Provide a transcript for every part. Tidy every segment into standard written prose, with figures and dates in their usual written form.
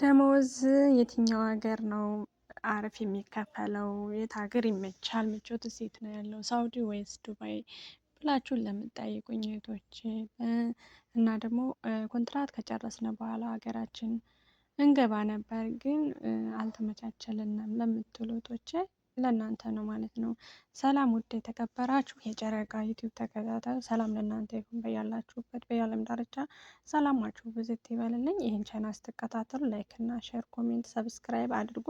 ደሞዝ የትኛው ሀገር ነው አሪፍ የሚከፈለው? የት ሀገር ይመቻል? ምቾትስ የት ነው ያለው? ሳውዲ ወይስ ዱባይ ብላችሁን ለምትጠይቁኝ እህቶች እና ደግሞ ኮንትራት ከጨረስን በኋላ ሀገራችን እንገባ ነበር ግን አልተመቻቸልንም ለምትሉ እህቶቼ ለእናንተ ነው ማለት ነው። ሰላም ውድ የተከበራችሁ የጨረቃ ዩቲዩብ ተከታታዩ፣ ሰላም ለእናንተ ይሁን በያላችሁበት በየዓለም ዳርቻ ሰላማችሁ ብዝት ይበልልኝ። ይህን ቻናል ስትከታተሉ ላይክ እና ሼር፣ ኮሜንት፣ ሰብስክራይብ አድርጉ።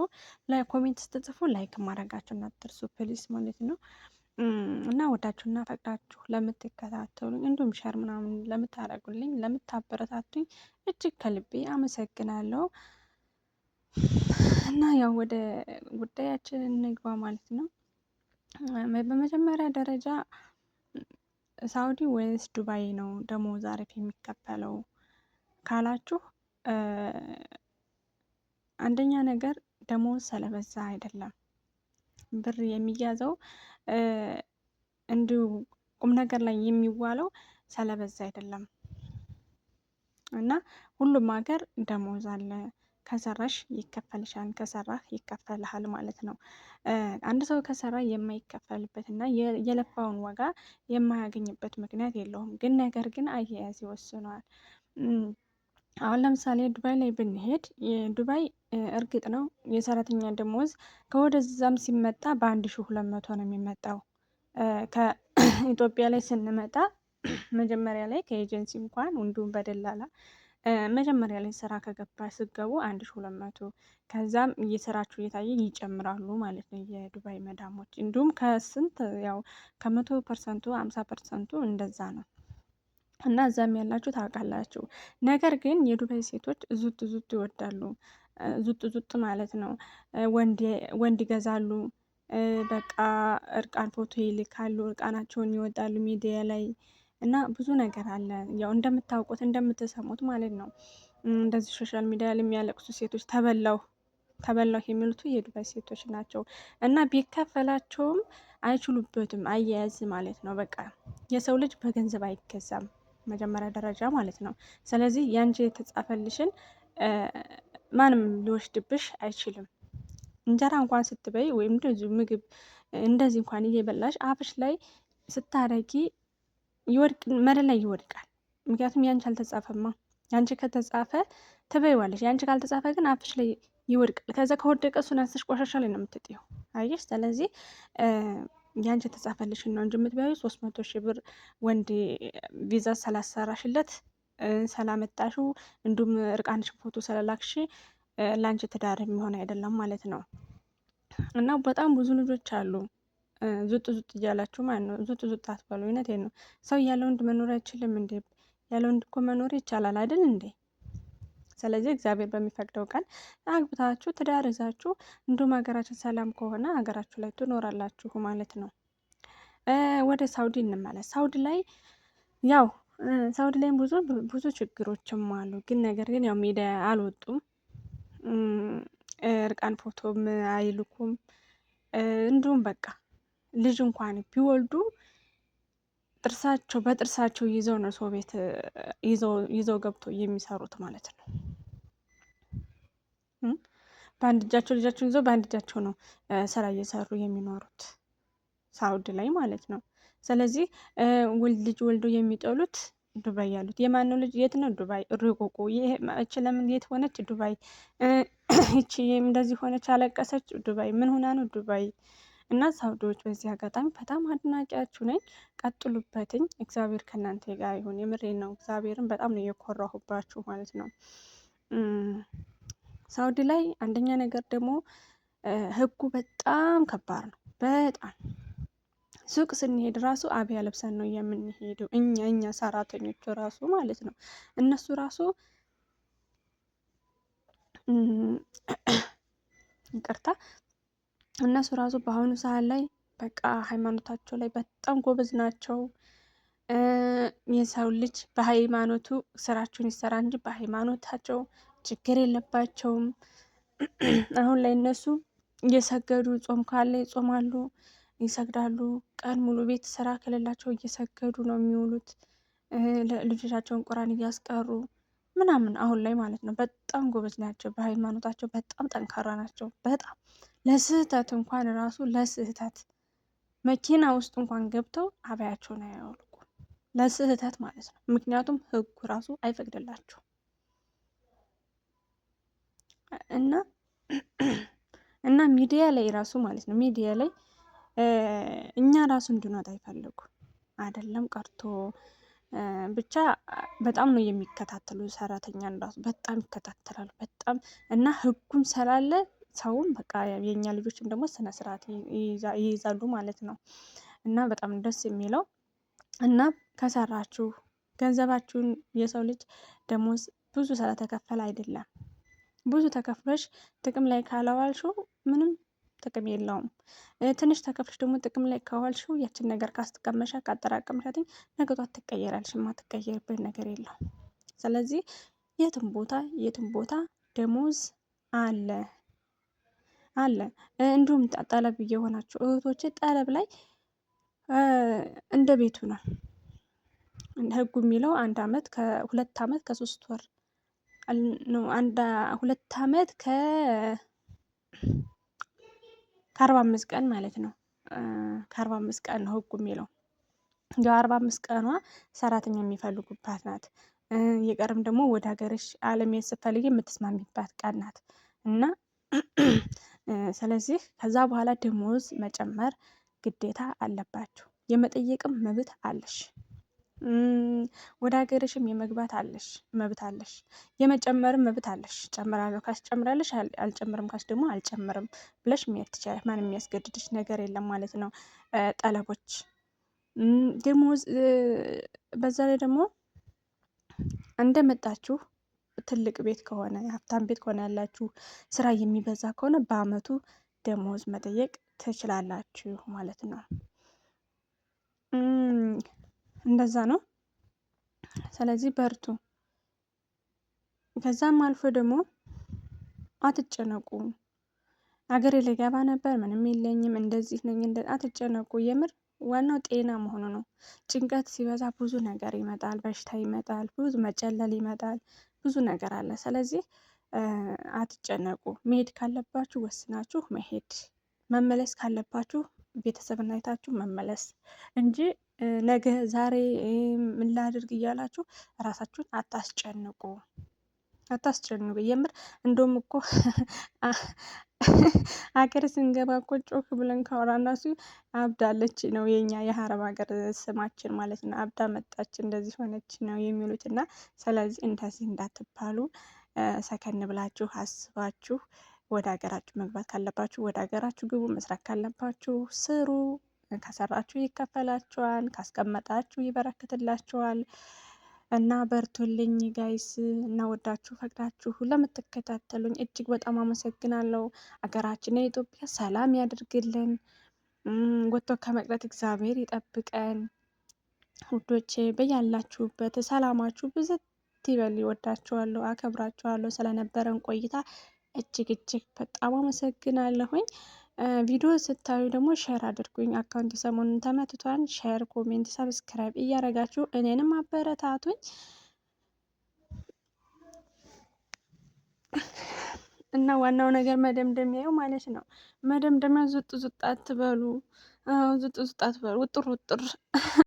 ኮሜንት ስትጽፉ ላይክ ማድረጋችሁን አትርሱ ፕሊስ ማለት ነው። እና ወዳችሁና ፈቅዳችሁ ለምትከታተሉኝ እንዲሁም ሸር ምናምን ለምታደርጉልኝ ለምታበረታቱኝ እጅግ ከልቤ አመሰግናለሁ። እና ያው ወደ ጉዳያችን እንግባ ማለት ነው። በመጀመሪያ ደረጃ ሳውዲ ወይስ ዱባይ ነው ደሞዝ አሪፍ የሚከፈለው ካላችሁ፣ አንደኛ ነገር ደሞዝ ስለበዛ አይደለም ብር የሚያዘው፣ እንዲሁ ቁም ነገር ላይ የሚዋለው ስለበዛ አይደለም። እና ሁሉም ሀገር ደሞዝ አለ። ከሰራሽ ይከፈልሻል፣ ከሰራህ ይከፈልሃል ማለት ነው። አንድ ሰው ከሰራ የማይከፈልበት እና የለፋውን ዋጋ የማያገኝበት ምክንያት የለውም። ግን ነገር ግን አያያዝ ይወስነዋል። አሁን ለምሳሌ ዱባይ ላይ ብንሄድ የዱባይ እርግጥ ነው የሰራተኛ ደሞዝ ከወደዛም ሲመጣ በ1200 ነው የሚመጣው። ከኢትዮጵያ ላይ ስንመጣ መጀመሪያ ላይ ከኤጀንሲ እንኳን እንዲሁም በደላላ መጀመሪያ ላይ ስራ ከገባ ስገቡ 1200፣ ከዛም እየሰራችሁ እየታየ ይጨምራሉ ማለት ነው የዱባይ መዳሞች። እንዲሁም ከስንት ያው ከ100%፣ 50% እንደዛ ነው። እና እዛም ያላችሁ ታውቃላችሁ። ነገር ግን የዱባይ ሴቶች ዙጥ ዙጥ ይወዳሉ። ዙጥ ዙጥ ማለት ነው ወንድ ይገዛሉ። በቃ እርቃን ፎቶ ይልካሉ፣ እርቃናቸውን ይወጣሉ ሚዲያ ላይ እና ብዙ ነገር አለ። ያው እንደምታውቁት እንደምትሰሙት ማለት ነው። እንደዚህ ሶሻል ሚዲያ ላይ የሚያለቅሱ ሴቶች ተበላሁ የሚሉት የዱባይ ሴቶች ናቸው። እና ቢከፈላቸውም አይችሉበትም አያያዝ ማለት ነው። በቃ የሰው ልጅ በገንዘብ አይገዛም መጀመሪያ ደረጃ ማለት ነው። ስለዚህ ያንቺ የተጻፈልሽን ማንም ሊወስድብሽ አይችልም። እንጀራ እንኳን ስትበይ ወይም እንደዚሁ ምግብ እንደዚህ እንኳን እየበላሽ አፍሽ ላይ ስታረጊ መሬት ላይ ይወድቃል። ምክንያቱም ያንቺ አልተጻፈማ። ያንቺ ከተጻፈ ትበይዋለሽ፣ ያንቺ ካልተጻፈ ግን አፍሽ ላይ ይወድቃል። ከዛ ከወደቀ እሱን አንስተሽ ቆሻሻ ላይ ነው የምትጥይው። አየሽ? ስለዚህ ያንቺ የተጻፈልሽን ነው እንጂ የምትበይው 300,000 ብር ወንድ ቪዛ ስላሰራሽለት ስላመጣሹ እንዲሁም እርቃንሽን ፎቶ ስለላክሽ ላንቺ ትዳር የሚሆን አይደለም ማለት ነው። እና በጣም ብዙ ልጆች አሉ ዙጥ ዙጥ እያላችሁ ማለት ነው። ዙጥ ዙጥ አትበሉ። እውነቴን ነው። ሰው ያለ ወንድ መኖር አይችልም እንዴ? ያለ ወንድ እኮ መኖር ይቻላል አይደል እንዴ? ስለዚህ እግዚአብሔር በሚፈቅደው ቀን አግብታችሁ ትዳር ይዛችሁ እንዲሁም ሀገራችን ሰላም ከሆነ ሀገራችሁ ላይ ትኖራላችሁ ማለት ነው። ወደ ሳውዲ እንመለስ። ሳውዲ ላይ ያው ሳውዲ ላይ ብዙ ችግሮችም አሉ። ግን ነገር ግን ያው ሚዲያ አልወጡም። እርቃን ፎቶም አይልኩም። እንዲሁም በቃ ልጅ እንኳን ቢወልዱ በጥርሳቸው ይዘው ነው ሰው ቤት ይዘው ገብቶ የሚሰሩት ማለት ነው። በአንድ እጃቸው ልጃቸውን ይዘው በአንድ እጃቸው ነው ስራ እየሰሩ የሚኖሩት ሳውዲ ላይ ማለት ነው። ስለዚህ ልጅ ወልዶ የሚጠሉት ዱባይ ያሉት የማነው ልጅ የት ነው? ዱባይ ርቆቆ። እች ለምን የት ሆነች? ዱባይ። እቺ እንደዚህ ሆነች አለቀሰች? ዱባይ። ምን ሆና ነው? ዱባይ። እና ሳውዲዎች በዚህ አጋጣሚ በጣም አድናቂያችሁ ነኝ። ቀጥሉበትኝ። እግዚአብሔር ከእናንተ ጋር ይሁን። የምሬን ነው። እግዚአብሔርን በጣም ነው የኮራሁባችሁ ማለት ነው። ሳውዲ ላይ አንደኛ ነገር ደግሞ ህጉ በጣም ከባድ ነው። በጣም ሱቅ ስንሄድ ራሱ አብያ ለብሰን ነው የምንሄደው። እኛ ሰራተኞቹ ራሱ ማለት ነው። እነሱ ራሱ ይቅርታ፣ እነሱ ራሱ በአሁኑ ሰዓት ላይ በቃ ሃይማኖታቸው ላይ በጣም ጎበዝ ናቸው። የሰው ልጅ በሃይማኖቱ ስራቸውን ይሰራ እንጂ በሃይማኖታቸው ችግር የለባቸውም። አሁን ላይ እነሱ እየሰገዱ ጾም ካለ ይጾማሉ፣ ይሰግዳሉ። ቀን ሙሉ ቤት ስራ ከሌላቸው እየሰገዱ ነው የሚውሉት። ልጆቻቸውን ቁርአን እያስቀሩ ምናምን አሁን ላይ ማለት ነው። በጣም ጎበዝ ናቸው። በሃይማኖታቸው በጣም ጠንካራ ናቸው። በጣም ለስህተት እንኳን ራሱ ለስህተት መኪና ውስጥ እንኳን ገብተው አባያቸውን አያወልቁ ለስህተት ማለት ነው። ምክንያቱም ህጉ ራሱ አይፈቅድላቸው እና እና ሚዲያ ላይ ራሱ ማለት ነው ሚዲያ ላይ እኛ ራሱ እንድንወጣ አይፈልጉ አይደለም ቀርቶ ብቻ በጣም ነው የሚከታተሉ። ሰራተኛን ራሱ በጣም ይከታተላሉ። በጣም እና ህጉም ስላለ ሰውም በቃ የኛ ልጆችም ደግሞ ስነ ስርዓት ይይዛሉ ማለት ነው። እና በጣም ደስ የሚለው እና ከሰራችሁ ገንዘባችሁን የሰው ልጅ ደሞዝ ብዙ ስለተከፈለ አይደለም ብዙ ተከፍሎሽ ጥቅም ላይ ካላዋልሽው ምንም ጥቅም የለውም። ትንሽ ተከፍሎሽ ደግሞ ጥቅም ላይ ካዋልሽው ያችን ነገር ካስቀመሻ ካጠራቀምሻት ነገ ጧት ትቀየራለሽ። የማትቀየርበት ነገር የለውም። ስለዚህ የትም ቦታ ደሞዝ አለ አለ። እንዲሁም ጠለብ እየሆናችሁ እህቶች ጠለብ ላይ እንደ ቤቱ ነው ህጉ የሚለው 1 አመት ከ2 አመት ከ3 ወር ነው። 2 አመት ከ45 ቀን ማለት ነው። ከ45 ቀን ነው ህጉ የሚለው። ያው 45 ቀኗ ሰራተኛ የሚፈልጉባት ናት። የቀርም ደግሞ ወደ ሀገርሽ አለመሄድ ስትፈልጊ የምትስማሚባት ቀን ናት እና ስለዚህ ከዛ በኋላ ደሞዝ መጨመር ግዴታ አለባችሁ። የመጠየቅም መብት አለሽ። ወደ ሀገርሽም የመግባት መብት አለሽ። የመጨመርም መብት አለሽ። ጨምራለሁ ካሽ ጨምራለሽ፣ አልጨምርም ካሽ ደግሞ አልጨምርም ብለሽ መሄድ ትችያለሽ። ማንም የሚያስገድድሽ ነገር የለም ማለት ነው። ጠለቦች ደሞዝ በዛ ላይ ደግሞ እንደመጣችሁ ትልቅ ቤት ከሆነ ሀብታም ቤት ከሆነ ያላችሁ ስራ የሚበዛ ከሆነ በአመቱ ደሞዝ መጠየቅ ትችላላችሁ ማለት ነው። እንደዛ ነው። ስለዚህ በርቱ። ከዛም አልፎ ደግሞ አትጨነቁ። አገሬ ልገባ ነበር ምንም የለኝም እንደዚህ ነኝ አትጨነቁ። የምር ዋናው ጤና መሆኑ ነው። ጭንቀት ሲበዛ ብዙ ነገር ይመጣል፣ በሽታ ይመጣል፣ ብዙ መጨለል ይመጣል፣ ብዙ ነገር አለ። ስለዚህ አትጨነቁ። መሄድ ካለባችሁ ወስናችሁ መሄድ፣ መመለስ ካለባችሁ ቤተሰብን አይታችሁ መመለስ እንጂ ነገ ዛሬ ምን ላድርግ እያላችሁ ራሳችሁን አታስጨንቁ። የምር እንደውም እኮ ሀገር ስንገባ እኮ ጮክ ብለን ካወራን ራሱ አብዳለች ነው የኛ የሀረብ ሀገር ስማችን ማለት ነው። አብዳ መጣች እንደዚህ ሆነች ነው የሚሉት እና ስለዚህ እንደዚህ እንዳትባሉ ሰከን ብላችሁ አስባችሁ ወደ ሀገራችሁ መግባት ካለባችሁ ወደ ሀገራችሁ ግቡ። መስራት ካለባችሁ ስሩ። ከሰራችሁ ይከፈላችኋል፣ ካስቀመጣችሁ ይበረክትላችኋል። እና በርቱልኝ ጋይስ። እና ወዳችሁ ፈቅዳችሁ ለምትከታተሉኝ እጅግ በጣም አመሰግናለሁ። አገራችን የኢትዮጵያ ሰላም ያድርግልን። ወጥቶ ከመቅረት እግዚአብሔር ይጠብቀን። ውዶቼ በያላችሁበት ሰላማችሁ ብዝት ይበል። ይወዳችኋለሁ፣ አከብራችኋለሁ። ስለነበረን ቆይታ እጅግ በጣም አመሰግናለሁኝ። ቪዲዮ ስታዩ ደግሞ ሼር አድርጉኝ። አካውንት ሰሞኑን ተመትቷን። ሼር፣ ኮሜንት፣ ሰብስክራይብ እያረጋችሁ እኔንም አበረታቱኝ እና ዋናው ነገር መደምደሚያው ማለት ነው። መደምደሚያ ዙጥ አትበሉ። ዙጥ አትበሉ። ውጥር